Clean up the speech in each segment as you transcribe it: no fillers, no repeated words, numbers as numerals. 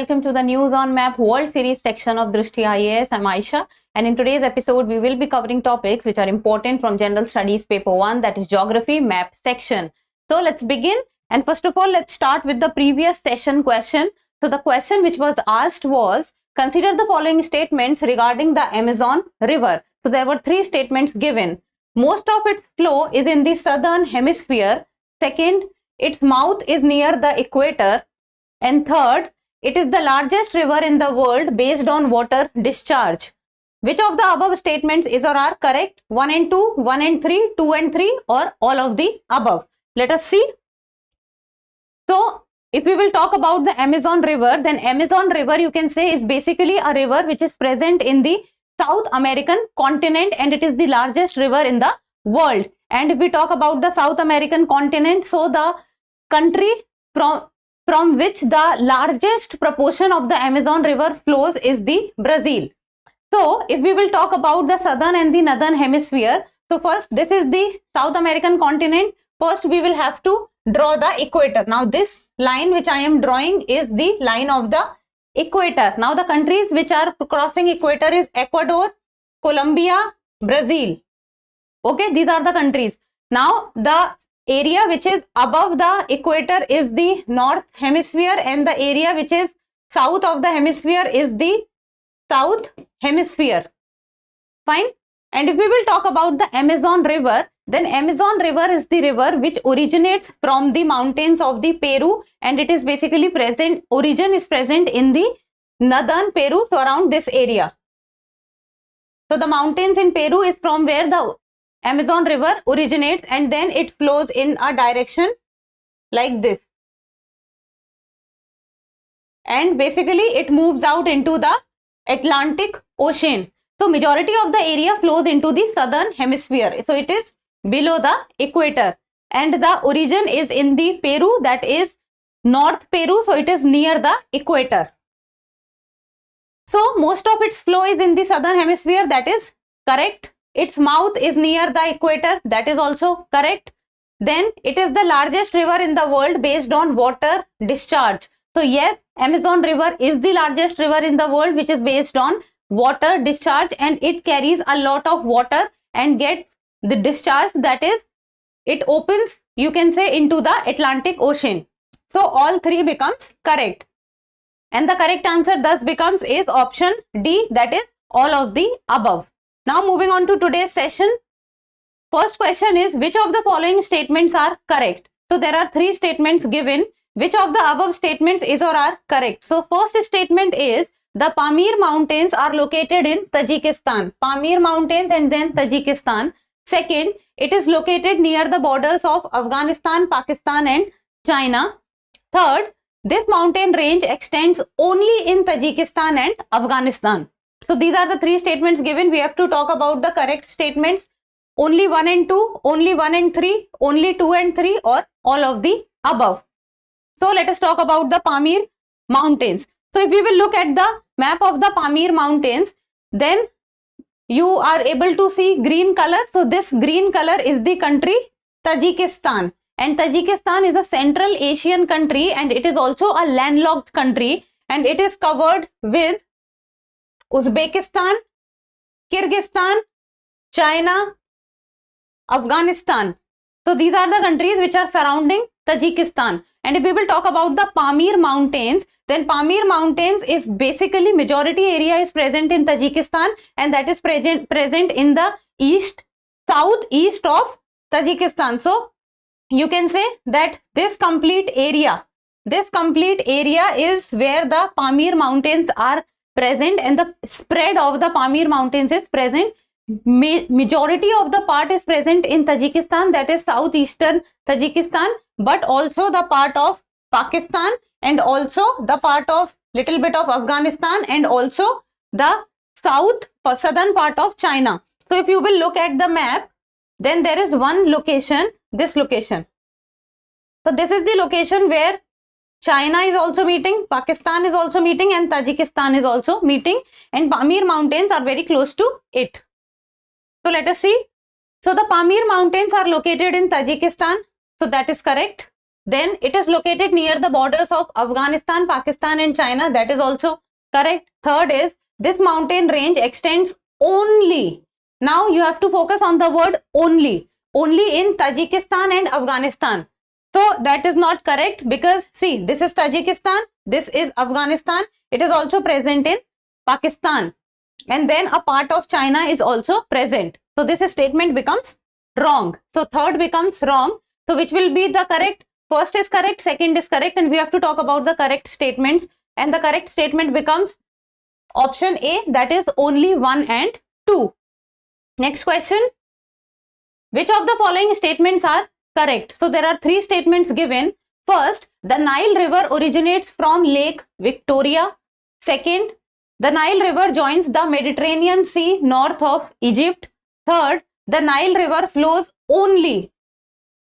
welcome to the News on Map World Series section of Drishti IAS. I'm Aisha, and in today's episode we will be covering topics which are important from General Studies Paper 1, that is Geography Map section. So let's begin, and first of all let's start with the previous session question. So the question which was asked was, consider the following statements regarding the Amazon River. So there were three statements given. Most of its flow is in the southern hemisphere. Second, its mouth is near the equator. And third, it is the largest river in the world based on water discharge. Which of the above statements is or are correct? 1 and 2, 1 and 3, 2 and 3, or all of the above? Let us see. So, if we will talk about the Amazon River, then Amazon River you can say is basically a river which is present in the South American continent, and it is the largest river in the world. And if we talk about the South American continent, so the country from which the largest proportion of the Amazon River flows is the Brazil. So if we will talk about the southern and the northern hemisphere, so first this is the South American continent. First we will have to draw the equator. Now this line which I am drawing is the line of the equator. Now the countries which are crossing equator is Ecuador, Colombia, Brazil. Okay, these are the countries. Now the area which is above the equator is the north hemisphere, and the area which is south of the hemisphere is the south hemisphere. Fine. And if we will talk about the Amazon River, then Amazon River is the river which originates from the mountains of the Peru, and it is basically present, origin is present in the northern Peru, so around this area. So the mountains in Peru is from where the Amazon River originates, and then it flows in a direction like this, and basically it moves out into the Atlantic Ocean. So majority of the area flows into the southern hemisphere, so it is below the equator, and the origin is in the Peru, that is North Peru, so it is near the equator. So most of its flow is in the southern hemisphere, that is correct. Its mouth is near the equator, that is also correct. Then it is the largest river in the world based on water discharge. So yes, Amazon River is the largest river in the world which is based on water discharge, and it carries a lot of water and gets the discharge, that is it opens, you can say, into the Atlantic Ocean. So all three becomes correct, and the correct answer thus becomes is option D, that is all of the above. Now moving on to today's session. First question is, which of the following statements are correct? So there are three statements given. Which of the above statements is or are correct? So first statement is, the Pamir Mountains are located in Tajikistan. Pamir Mountains and then Tajikistan. Second, it is located near the borders of Afghanistan, Pakistan and China. Third, this mountain range extends only in Tajikistan and Afghanistan. So these are the three statements given. We have to talk about the correct statements. Only 1 and 2, only 1 and 3, only 2 and 3, or all of the above. So let us talk about the Pamir Mountains. So if we will look at the map of the Pamir Mountains, then you are able to see green color. So this green color is the country Tajikistan, and Tajikistan is a Central Asian country, and it is also a landlocked country, and it is covered with Uzbekistan, Kyrgyzstan, China, Afghanistan. So these are the countries which are surrounding Tajikistan. And if we will talk about the Pamir Mountains, then Pamir Mountains is basically majority area is present in Tajikistan, and that is present in the southeast of Tajikistan. So you can say that this complete area is where the Pamir Mountains are present, and the spread of the Pamir Mountains is present. Majority of the part is present in Tajikistan, that is southeastern Tajikistan, but also the part of Pakistan, and also the part of little bit of Afghanistan, and also the southern part of China. So if you will look at the map, then there is one location, this location. So this is the location where China is also meeting, Pakistan is also meeting, and Tajikistan is also meeting, and Pamir Mountains are very close to it. So let us see. So the Pamir Mountains are located in Tajikistan. So that is correct. Then it is located near the borders of Afghanistan, Pakistan and China. That is also correct. Third is this mountain range extends only. Now you have to focus on the word only. Only in Tajikistan and Afghanistan. So that is not correct because see, this is Tajikistan, this is Afghanistan. It is also present in Pakistan. And then a part of China is also present. So this statement becomes wrong. So third becomes wrong. So which will be the correct? First is correct, second is correct, and we have to talk about the correct statements. And the correct statement becomes option A, that is only 1 and 2. Next question. Which of the following statements are correct? So there are 3 statements given. First, the Nile River originates from Lake Victoria. Second, the Nile River joins the Mediterranean Sea north of Egypt. Third, the Nile River flows only.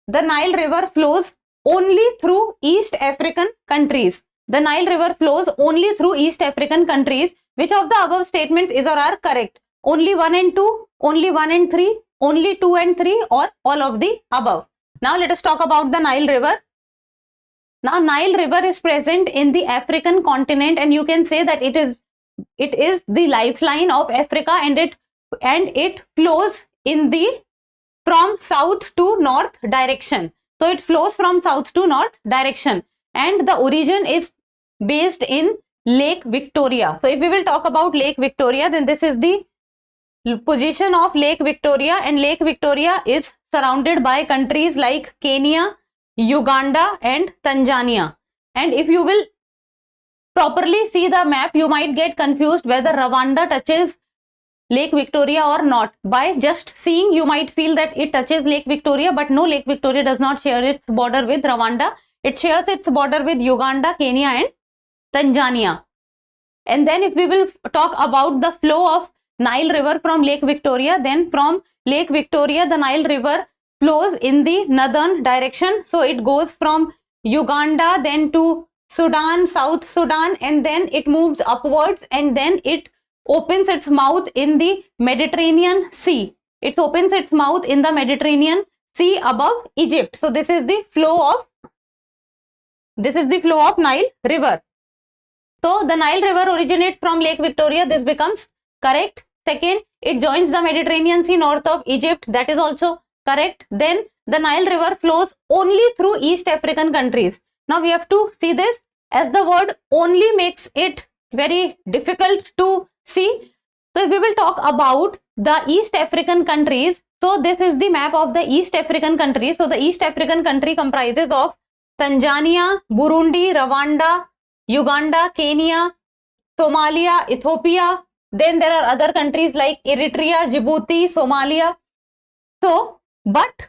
The Nile River flows only through East African countries. The Nile River flows only through East African countries. Which of the above statements is or are correct? Only 1 and 2, only 1 and 3, only 2 and 3, or all of the above. Now let us talk about the Nile River. Now Nile River is present in the African continent, and you can say that it is the lifeline of Africa, and it flows in the from south to north direction. So it flows from south to north direction, and the origin is based in Lake Victoria. So if we will talk about Lake Victoria, then this is the position of Lake Victoria, and Lake Victoria is surrounded by countries like Kenya, Uganda and Tanzania. And if you will properly see the map, you might get confused whether Rwanda touches Lake Victoria or not. By just seeing, you might feel that it touches Lake Victoria, but no, Lake Victoria does not share its border with Rwanda. It shares its border with Uganda, Kenya and Tanzania. And then if we will talk about the flow of Nile River from Lake Victoria, then from Lake Victoria, the Nile River flows in the northern direction. So it goes from Uganda, then to Sudan, South Sudan, and then it moves upwards, and then it opens its mouth in the Mediterranean Sea. It opens its mouth in the Mediterranean Sea above Egypt. So this is the flow of Nile River. So the Nile River originates from Lake Victoria. This becomes correct. Second, it joins the Mediterranean Sea north of Egypt. That is also correct. Then the Nile River flows only through East African countries. Now we have to see this, as the word only makes it very difficult to see. So if we will talk about the East African countries, so this is the map of the East African countries. So the East African country comprises of Tanzania, Burundi, Rwanda, Uganda, Kenya, Somalia, Ethiopia. Then there are other countries like Eritrea, Djibouti, Somalia. So, but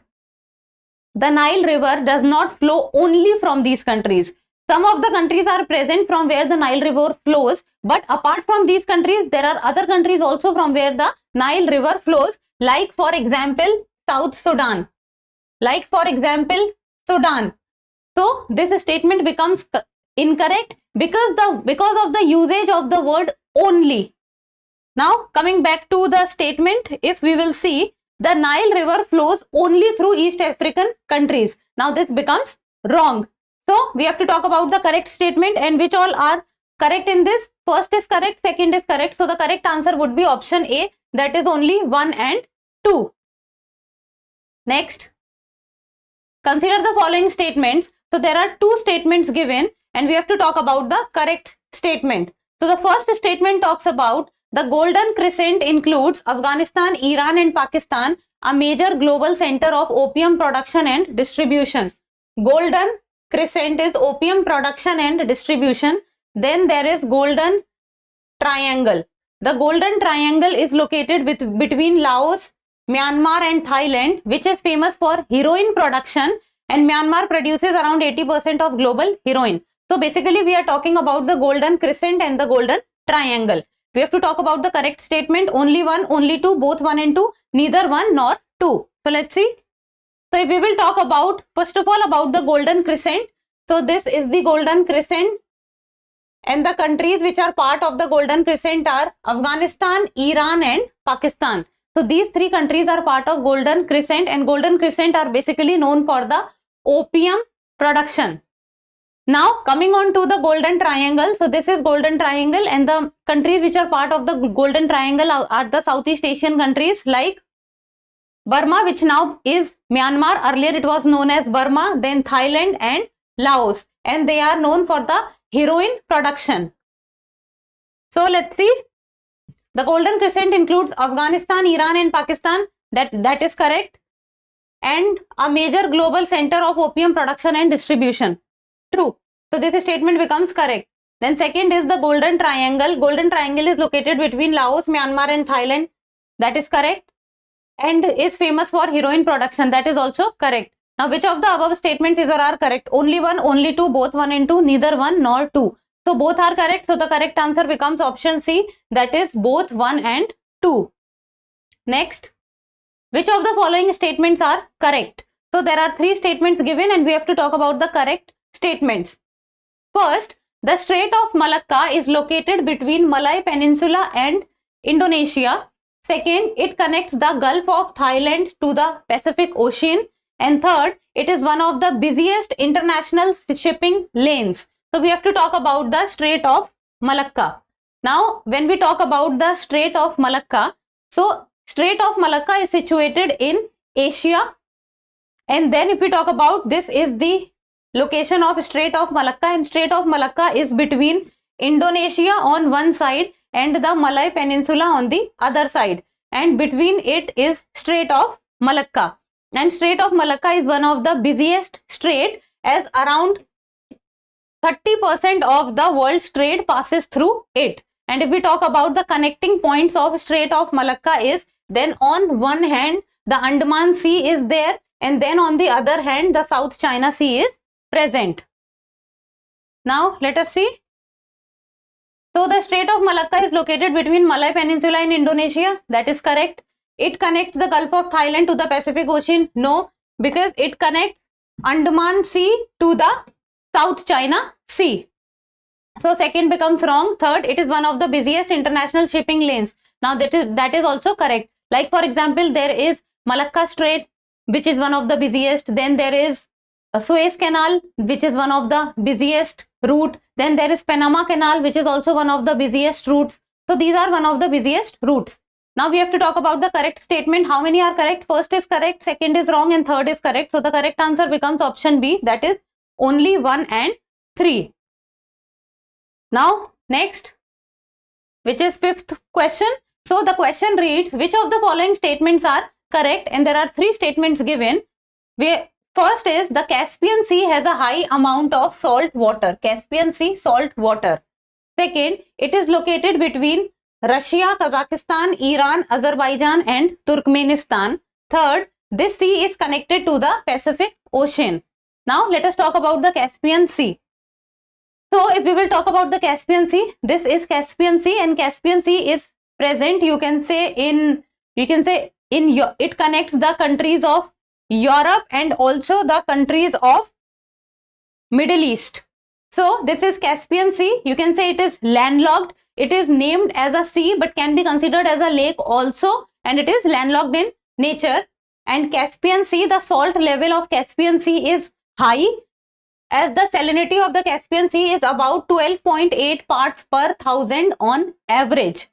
the Nile River does not flow only from these countries. Some of the countries are present from where the Nile River flows, but apart from these countries, there are other countries also from where the Nile River flows, like for example, South Sudan. Like for example, Sudan. So this statement becomes incorrect because of the usage of the word only. Now coming back to the statement, if we will see, the Nile River flows only through East African countries. Now this becomes wrong. So we have to talk about the correct statement and which all are correct in this. First is correct, second is correct. So the correct answer would be option A, that is only 1 and 2. Next, consider the following statements. So there are 2 statements given and we have to talk about the correct statement. So the first statement talks about the Golden Crescent includes Afghanistan, Iran and Pakistan, a major global center of opium production and distribution. Golden Crescent is opium production and distribution. Then there is Golden Triangle. The Golden Triangle is located between Laos, Myanmar and Thailand, which is famous for heroin production, and Myanmar produces around 80% of global heroin. So basically we are talking about the Golden Crescent and the Golden Triangle. We have to talk about the correct statement, only 1, only 2, both 1 and 2, neither 1 nor 2. So let's see. So if we will talk about, first of all, about the Golden Crescent. So this is the Golden Crescent and the countries which are part of the Golden Crescent are Afghanistan, Iran and Pakistan. So these 3 countries are part of Golden Crescent, and Golden Crescent are basically known for the opium production. Now coming on to the Golden Triangle. So this is Golden Triangle, and the countries which are part of the Golden Triangle are the Southeast Asian countries like Burma, which now is Myanmar. Earlier it was known as Burma, then Thailand and Laos, and they are known for the heroin production. So let's see. The Golden Crescent includes Afghanistan, Iran and Pakistan. That is correct. And a major global center of opium production and distribution. True. So this statement becomes correct. Then second is the Golden Triangle. Golden Triangle is located between Laos, Myanmar and Thailand. That is correct. And is famous for heroin production. That is also correct. Now which of the above statements is or are correct? Only one, only two, both one and two, neither one nor two. So both are correct. So the correct answer becomes option C, that is both 1 and 2. Next, which of the following statements are correct? So there are 3 statements given and we have to talk about the correct statements. First, the Strait of Malacca is located between Malay Peninsula and Indonesia. Second, it connects the Gulf of Thailand to the Pacific Ocean. And third, it is one of the busiest international shipping lanes. So we have to talk about the Strait of Malacca. Now, when we talk about the Strait of Malacca, so Strait of Malacca is situated in Asia. And then if we talk about, this is the location of Strait of Malacca, and Strait of Malacca is between Indonesia on one side and the Malay Peninsula on the other side. And between it is Strait of Malacca. And Strait of Malacca is one of the busiest strait, as around 30% of the world's trade passes through it. And if we talk about the connecting points of Strait of Malacca is, then on one hand the Andaman Sea is there, and then on the other hand the South China Sea is present. Now let us see. So the Strait of Malacca is located between Malay Peninsula and Indonesia. That is correct. It connects the Gulf of Thailand to the Pacific Ocean. No, because it connects Andaman Sea to the South China Sea. So second becomes wrong. Third, it is one of the busiest international shipping lanes. Now that is also correct. Like for example, there is Malacca Strait, which is one of the busiest. Then there is a Suez Canal, which is one of the busiest route. Then there is Panama Canal, which is also one of the busiest routes. So these are one of the busiest routes. Now we have to talk about the correct statement. How many are correct? First is correct, second is wrong, and third is correct. So the correct answer becomes option B, that is only 1 and 3. Now next, which is 5th question. So the question reads, which of the following statements are correct? And there are 3 statements given. First is, the Caspian Sea has a high amount of salt water. Caspian Sea, salt water. Second, it is located between Russia, Kazakhstan, Iran, Azerbaijan and Turkmenistan. Third, this sea is connected to the Pacific Ocean. Now let us talk about the Caspian Sea. So if we will talk about the Caspian Sea, this is Caspian Sea, and Caspian Sea is present, it connects the countries of Europe and also the countries of Middle East. So this is Caspian Sea. You can say it is landlocked. It is named as a sea but can be considered as a lake also, and it is landlocked in nature. And Caspian Sea, the salt level of Caspian Sea is high, as the salinity of the Caspian Sea is about 12.8 parts per thousand on average,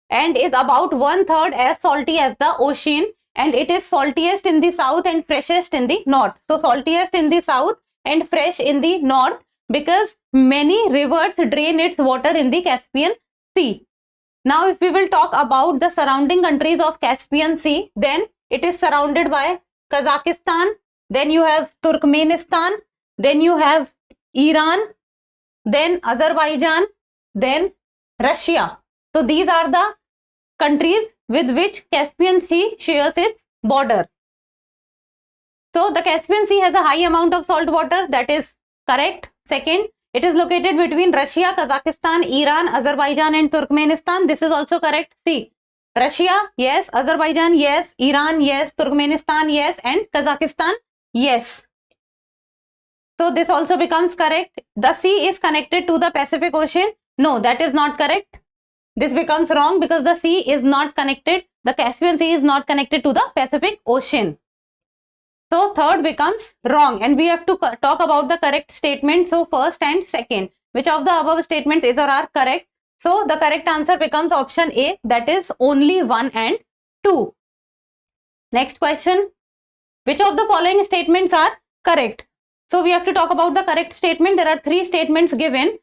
and is about 1/3 as salty as the ocean, and it is saltiest in the south and freshest in the north. So saltiest in the south and fresh in the north, because many rivers drain its water in the Caspian Sea. Now if we will talk about the surrounding countries of Caspian Sea, then it is surrounded by Kazakhstan, then you have Turkmenistan, then you have Iran, then Azerbaijan, then Russia. So these are the countries with which Caspian Sea shares its border. So the Caspian Sea has a high amount of salt water. That is correct. Second, it is located between Russia, Kazakhstan, Iran, Azerbaijan and Turkmenistan. This is also correct. See, Russia, yes. Azerbaijan, yes. Iran, yes. Turkmenistan, yes. And Kazakhstan, yes. So this also becomes correct. The sea is connected to the Pacific Ocean. No, that is not correct. This becomes wrong because the sea is not connected. The Caspian Sea is not connected to the Pacific Ocean. So third becomes wrong, and we have to talk about the correct statement. So first and second, which of the above statements is or are correct? So the correct answer becomes option A, that is only 1 and 2. Next question, which of the following statements are correct? So we have to talk about the correct statement. There are 3 statements given.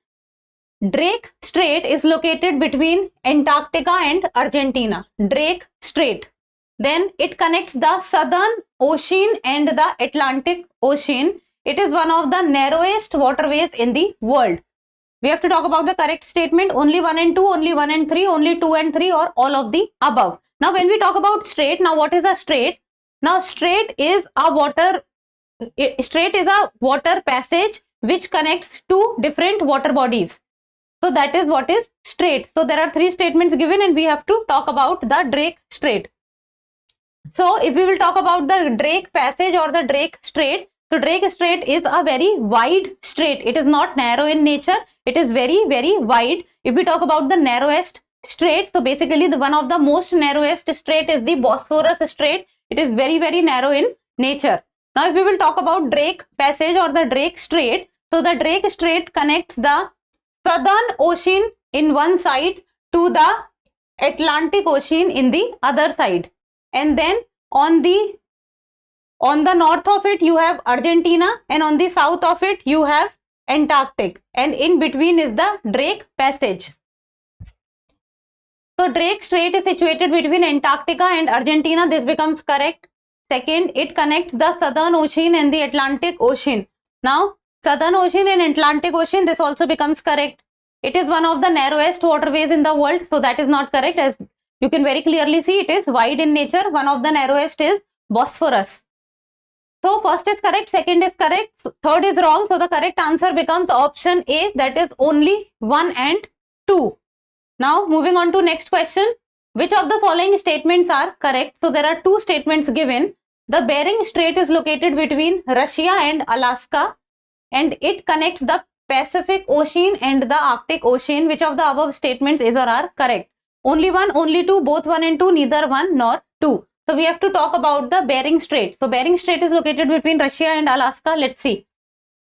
Drake Strait is located between Antarctica and Argentina. Drake Strait. Then it connects the Southern Ocean and the Atlantic Ocean. It is one of the narrowest waterways in the world. We have to talk about the correct statement. Only 1 and 2, only 1 and 3, only 2 and 3, or all of the above. Now when we talk about strait, now what is a strait? Now strait is a water passage which connects two different water bodies. So that is what is strait. So there are 3 statements given, and we have to talk about the Drake Strait. So if we will talk about the Drake Passage or the Drake Strait, so Drake Strait is a very wide strait. It is not narrow in nature. It is very, very wide. If we talk about the narrowest strait, so basically the one of the most narrowest strait is the Bosphorus Strait. It is very, very narrow in nature. Now if we will talk about Drake Passage or the Drake Strait, so the Drake Strait connects the Southern Ocean in one side to the Atlantic Ocean in the other side, and then on the north of it you have Argentina, and on the south of it you have Antarctic, and in between is the Drake Passage. So Drake Strait is situated between Antarctica and Argentina. This becomes correct. Second, it connects the Southern Ocean and the Atlantic Ocean. Now Southern Ocean and Atlantic Ocean, this also becomes correct. It is one of the narrowest waterways in the world, so that is not correct. As you can very clearly see, it is wide in nature. One of the narrowest is Bosphorus. So first is correct, second is correct, third is wrong. So the correct answer becomes option A, that is only 1 and 2. Now moving on to next question. Which of the following statements are correct? So there are 2 statements given. The Bering Strait is located between Russia and Alaska, and it connects the Pacific Ocean and the Arctic Ocean. Which of the above statements is or are correct? Only 1, only 2, both 1 and 2, neither 1 nor 2. So we have to talk about the Bering Strait. So Bering Strait is located between Russia and Alaska. Let's see.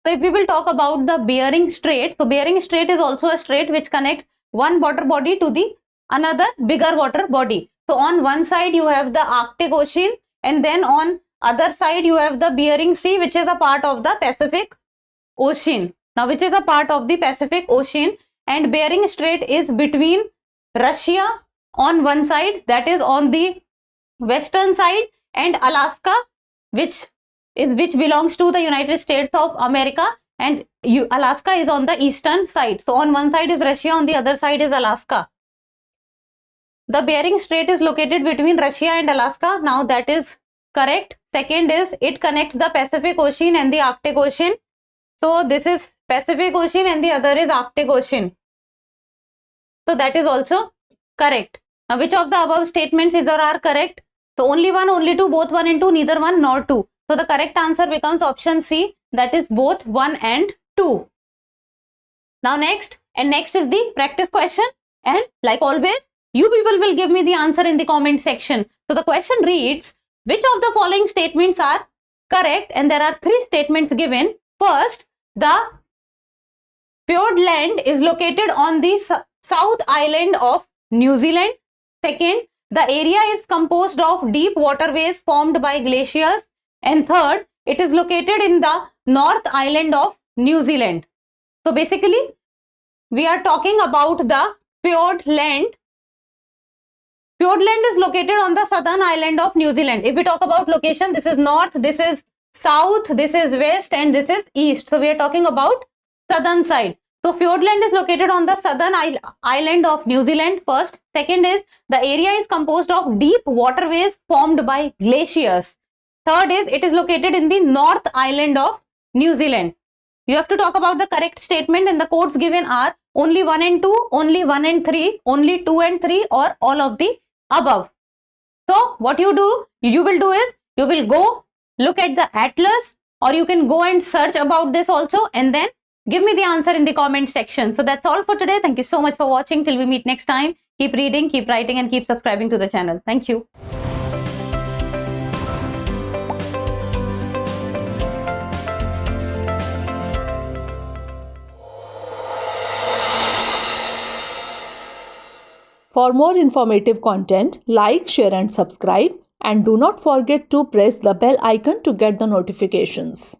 So if we will talk about the Bering Strait, so Bering Strait is also a strait which connects one water body to the another bigger water body. So on one side you have the Arctic Ocean, and then on other side you have the Bering Sea, which is a part of the Pacific Ocean. Now which is a part of the Pacific Ocean, and Bering Strait is between Russia on one side, that is on the western side, and Alaska, which belongs to the United States of America, and Alaska is on the eastern side. So on one side is Russia, on the other side is Alaska. The Bering Strait is located between Russia and Alaska. Now that is correct. Second is it connects the Pacific Ocean and the Arctic Ocean. So this is Pacific Ocean and the other is Arctic Ocean. So that is also correct. Now which of the above statements is or are correct? So only 1, only 2, both 1 and 2, neither 1 nor 2. So the correct answer becomes option C, that is both 1 and 2. Now next is the practice question, and like always, you people will give me the answer in the comment section. So the question reads, which of the following statements are correct? And there are 3 statements given. First, the Fiordland is located on the South Island of New Zealand. Second, the area is composed of deep waterways formed by glaciers. And third, it is located in the North Island of New Zealand. So basically, we are talking about the Fiordland. Fiordland is located on the southern island of New Zealand. If we talk about location, this is north, this is south, this is west, and this is east. So we are talking about southern side. So Fiordland is located on the southern island of New Zealand first. Second is the area is composed of deep waterways formed by glaciers. Third is it is located in the North Island of New Zealand. You have to talk about the correct statement, and the codes given are only 1 and 2, only 1 and 3, only 2 and 3, or all of the above. So what you will do is you will go look at the atlas, or you can go and search about this also, and then give me the answer in the comment section. So that's all for today. Thank you so much for watching. Till we meet next time, keep reading, keep writing, and keep subscribing to the channel. Thank you. For more informative content, like, share and subscribe, and do not forget to press the bell icon to get the notifications.